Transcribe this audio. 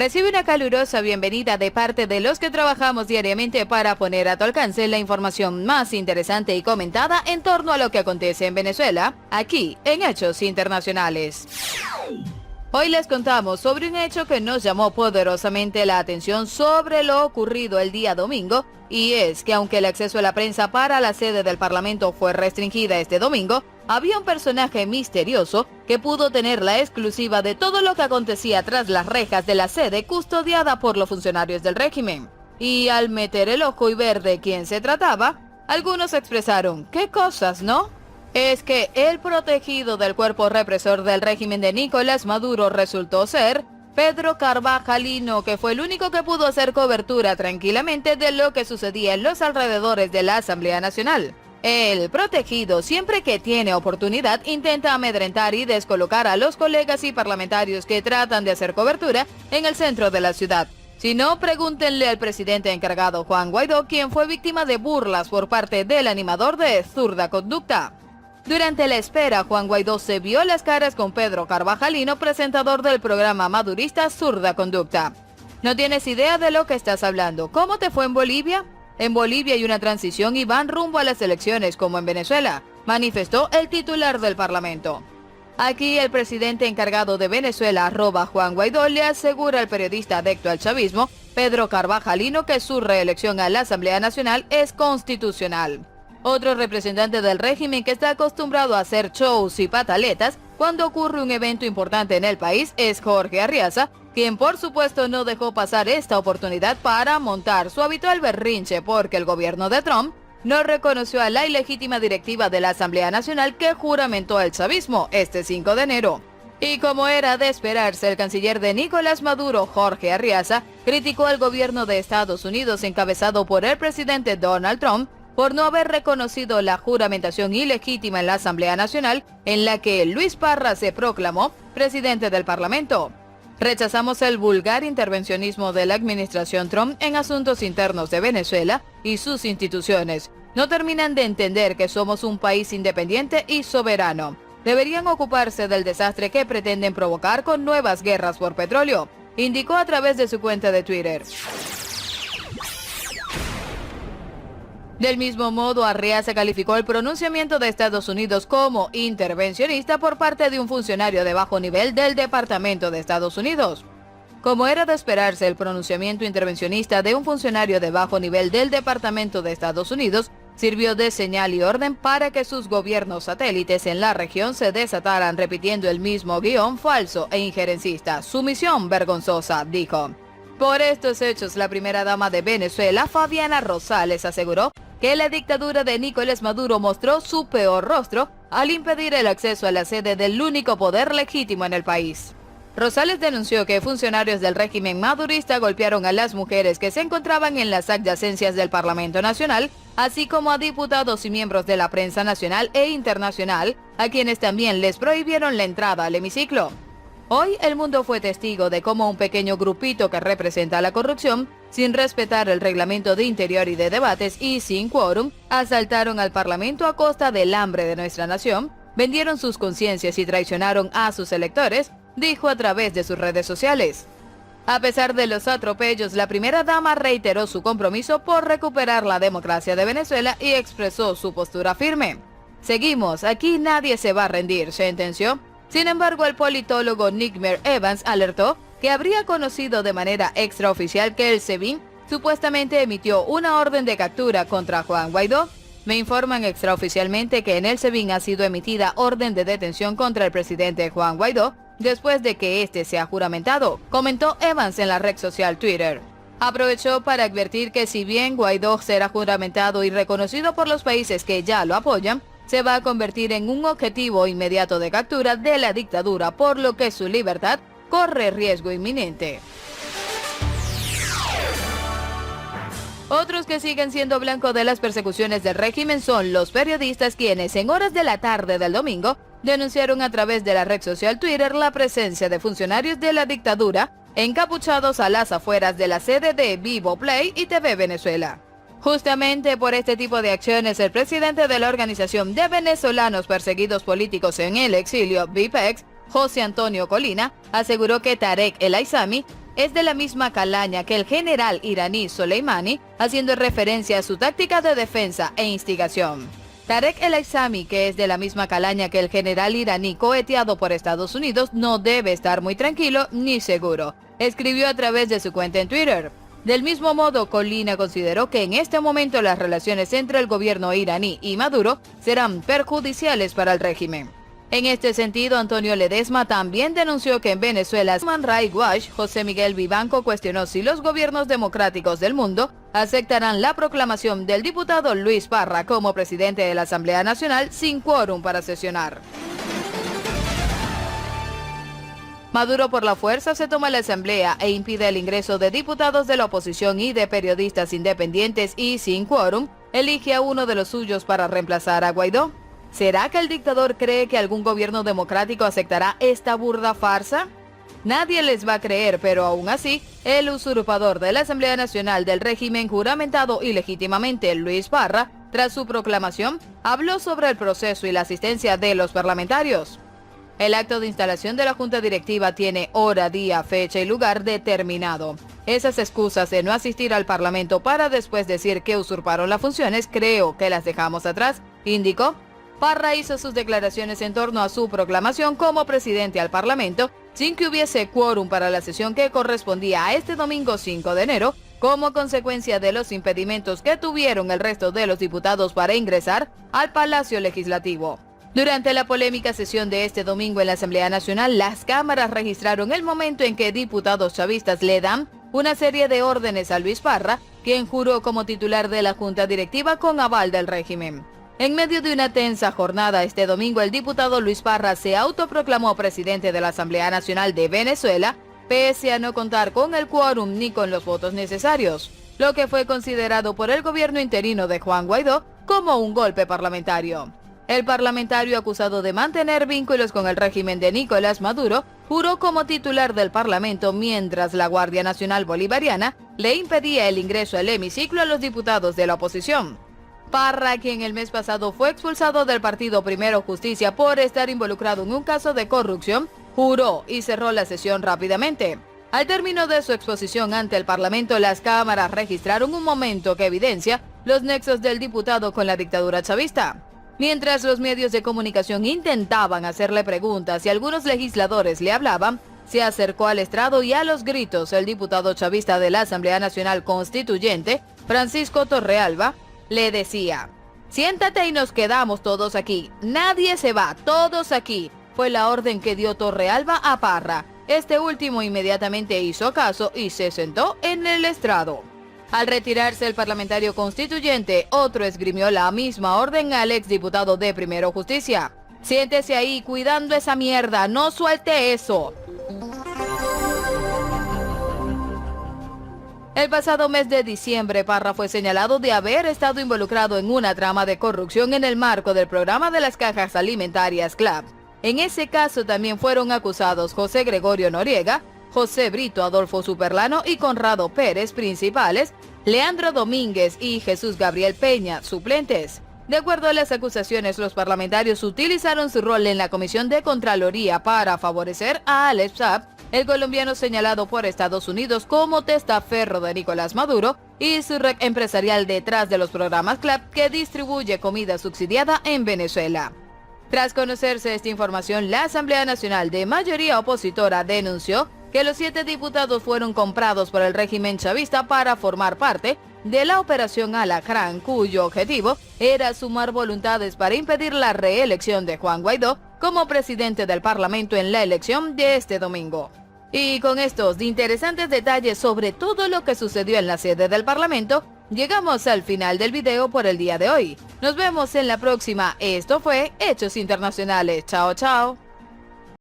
Recibe una calurosa bienvenida de parte de los que trabajamos diariamente para poner a tu alcance la información más interesante y comentada en torno a lo que acontece en Venezuela, aquí en Hechos Internacionales. Hoy les contamos sobre un hecho que nos llamó poderosamente la atención sobre lo ocurrido el día domingo, y es que aunque el acceso a la prensa para la sede del Parlamento fue restringida este domingo, había un personaje misterioso que pudo tener la exclusiva de todo lo que acontecía tras las rejas de la sede custodiada por los funcionarios del régimen. Y al meter el ojo y ver de quién se trataba, algunos expresaron, ¿qué cosas, no? Es que el protegido del cuerpo represor del régimen de Nicolás Maduro resultó ser Pedro Carvajalino, que fue el único que pudo hacer cobertura tranquilamente de lo que sucedía en los alrededores de la Asamblea Nacional. El protegido, siempre que tiene oportunidad, intenta amedrentar y descolocar a los colegas y parlamentarios que tratan de hacer cobertura en el centro de la ciudad. Si no, pregúntenle al presidente encargado Juan Guaidó, quien fue víctima de burlas por parte del animador de Zurda Conducta. Durante la espera, Juan Guaidó se vio las caras con Pedro Carvajalino, presentador del programa madurista Zurda Conducta. ¿No tienes idea de lo que estás hablando? ¿Cómo te fue en Bolivia? En Bolivia hay una transición y van rumbo a las elecciones como en Venezuela, manifestó el titular del Parlamento. Aquí el presidente encargado de Venezuela, @Juan Guaidó, le asegura al periodista adicto al chavismo, Pedro Carvajalino, que su reelección a la Asamblea Nacional es constitucional. Otro representante del régimen que está acostumbrado a hacer shows y pataletas cuando ocurre un evento importante en el país es Jorge Arriaza, quien por supuesto no dejó pasar esta oportunidad para montar su habitual berrinche porque el gobierno de Trump no reconoció a la ilegítima directiva de la Asamblea Nacional que juramentó el chavismo este 5 de enero. Y como era de esperarse, el canciller de Nicolás Maduro, Jorge Arriaza, criticó al gobierno de Estados Unidos encabezado por el presidente Donald Trump por no haber reconocido la juramentación ilegítima en la Asamblea Nacional en la que Luis Parra se proclamó presidente del Parlamento. Rechazamos el vulgar intervencionismo de la administración Trump en asuntos internos de Venezuela y sus instituciones. No terminan de entender que somos un país independiente y soberano. Deberían ocuparse del desastre que pretenden provocar con nuevas guerras por petróleo, indicó a través de su cuenta de Twitter. Del mismo modo, Arriaza calificó el pronunciamiento de Estados Unidos como intervencionista por parte de un funcionario de bajo nivel del Departamento de Estados Unidos. Como era de esperarse, el pronunciamiento intervencionista de un funcionario de bajo nivel del Departamento de Estados Unidos sirvió de señal y orden para que sus gobiernos satélites en la región se desataran repitiendo el mismo guión falso e injerencista. Su misión vergonzosa, dijo. Por estos hechos, la primera dama de Venezuela, Fabiana Rosales, aseguró que la dictadura de Nicolás Maduro mostró su peor rostro al impedir el acceso a la sede del único poder legítimo en el país. Rosales denunció que funcionarios del régimen madurista golpearon a las mujeres que se encontraban en las adyacencias del Parlamento Nacional, así como a diputados y miembros de la prensa nacional e internacional, a quienes también les prohibieron la entrada al hemiciclo. Hoy el mundo fue testigo de cómo un pequeño grupito que representa la corrupción, sin respetar el reglamento de interior y de debates y sin quórum, asaltaron al Parlamento a costa del hambre de nuestra nación, vendieron sus conciencias y traicionaron a sus electores, dijo a través de sus redes sociales. A pesar de los atropellos, la primera dama reiteró su compromiso por recuperar la democracia de Venezuela y expresó su postura firme. Seguimos, aquí nadie se va a rendir, sentenció. Sin embargo, el politólogo Nickmer Evans alertó que habría conocido de manera extraoficial que el SEBIN supuestamente emitió una orden de captura contra Juan Guaidó. Me informan extraoficialmente que en el SEBIN ha sido emitida orden de detención contra el presidente Juan Guaidó después de que este sea juramentado, comentó Evans en la red social Twitter. Aprovechó para advertir que si bien Guaidó será juramentado y reconocido por los países que ya lo apoyan, se va a convertir en un objetivo inmediato de captura de la dictadura, por lo que su libertad corre riesgo inminente. Otros que siguen siendo blanco de las persecuciones del régimen son los periodistas quienes en horas de la tarde del domingo denunciaron a través de la red social Twitter la presencia de funcionarios de la dictadura encapuchados a las afueras de la sede de Vivo Play y TV Venezuela. Justamente por este tipo de acciones, el presidente de la Organización de Venezolanos Perseguidos Políticos en el Exilio, VIPEX, José Antonio Colina, aseguró que Tarek El Aizami es de la misma calaña que el general iraní Soleimani, haciendo referencia a su táctica de defensa e instigación. Tarek el-Aizami, que es de la misma calaña que el general iraní coheteado por Estados Unidos, no debe estar muy tranquilo ni seguro, escribió a través de su cuenta en Twitter. Del mismo modo, Colina consideró que en este momento las relaciones entre el gobierno iraní y Maduro serán perjudiciales para el régimen. En este sentido, Antonio Ledesma también denunció que en Venezuela, Human Rights Watch, José Miguel Vivanco cuestionó si los gobiernos democráticos del mundo aceptarán la proclamación del diputado Luis Parra como presidente de la Asamblea Nacional sin quórum para sesionar. Maduro por la fuerza se toma la asamblea e impide el ingreso de diputados de la oposición y de periodistas independientes y sin quórum, elige a uno de los suyos para reemplazar a Guaidó. ¿Será que el dictador cree que algún gobierno democrático aceptará esta burda farsa? Nadie les va a creer, pero aún así, el usurpador de la Asamblea Nacional del régimen juramentado ilegítimamente, Luis Parra, tras su proclamación, habló sobre el proceso y la asistencia de los parlamentarios. El acto de instalación de la Junta Directiva tiene hora, día, fecha y lugar determinado. Esas excusas de no asistir al Parlamento para después decir que usurparon las funciones, creo que las dejamos atrás, indicó. Parra hizo sus declaraciones en torno a su proclamación como presidente al Parlamento, sin que hubiese quórum para la sesión que correspondía a este domingo 5 de enero, como consecuencia de los impedimentos que tuvieron el resto de los diputados para ingresar al Palacio Legislativo. Durante la polémica sesión de este domingo en la Asamblea Nacional, las cámaras registraron el momento en que diputados chavistas le dan una serie de órdenes a Luis Parra, quien juró como titular de la Junta Directiva con aval del régimen. En medio de una tensa jornada este domingo, el diputado Luis Parra se autoproclamó presidente de la Asamblea Nacional de Venezuela, pese a no contar con el quórum ni con los votos necesarios, lo que fue considerado por el gobierno interino de Juan Guaidó como un golpe parlamentario. El parlamentario acusado de mantener vínculos con el régimen de Nicolás Maduro juró como titular del Parlamento mientras la Guardia Nacional Bolivariana le impedía el ingreso al hemiciclo a los diputados de la oposición. Parra, quien el mes pasado fue expulsado del partido Primero Justicia por estar involucrado en un caso de corrupción, juró y cerró la sesión rápidamente. Al término de su exposición ante el Parlamento, las cámaras registraron un momento que evidencia los nexos del diputado con la dictadura chavista. Mientras los medios de comunicación intentaban hacerle preguntas y algunos legisladores le hablaban, se acercó al estrado y a los gritos el diputado chavista de la Asamblea Nacional Constituyente, Francisco Torrealba, le decía: siéntate y nos quedamos todos aquí, nadie se va, todos aquí. Fue la orden que dio Torrealba a Parra. Este último inmediatamente hizo caso y se sentó en el estrado. Al retirarse el parlamentario constituyente, otro esgrimió la misma orden al exdiputado de Primero Justicia: siéntese ahí cuidando esa mierda, no suelte eso. El pasado mes de diciembre, Parra fue señalado de haber estado involucrado en una trama de corrupción en el marco del programa de las cajas alimentarias CLAP. En ese caso también fueron acusados José Gregorio Noriega, José Brito Adolfo Superlano y Conrado Pérez, principales, Leandro Domínguez y Jesús Gabriel Peña, suplentes. De acuerdo a las acusaciones, los parlamentarios utilizaron su rol en la Comisión de Contraloría para favorecer a Alex Saab, el colombiano señalado por Estados Unidos como testaferro de Nicolás Maduro y su red empresarial detrás de los programas CLAP que distribuye comida subsidiada en Venezuela. Tras conocerse esta información, la Asamblea Nacional de mayoría opositora denunció que los 7 diputados fueron comprados por el régimen chavista para formar parte de la Operación Alacrán, cuyo objetivo era sumar voluntades para impedir la reelección de Juan Guaidó como presidente del Parlamento en la elección de este domingo. Y con estos interesantes detalles sobre todo lo que sucedió en la sede del Parlamento, llegamos al final del video por el día de hoy. Nos vemos en la próxima. Esto fue Hechos Internacionales. Chao, chao.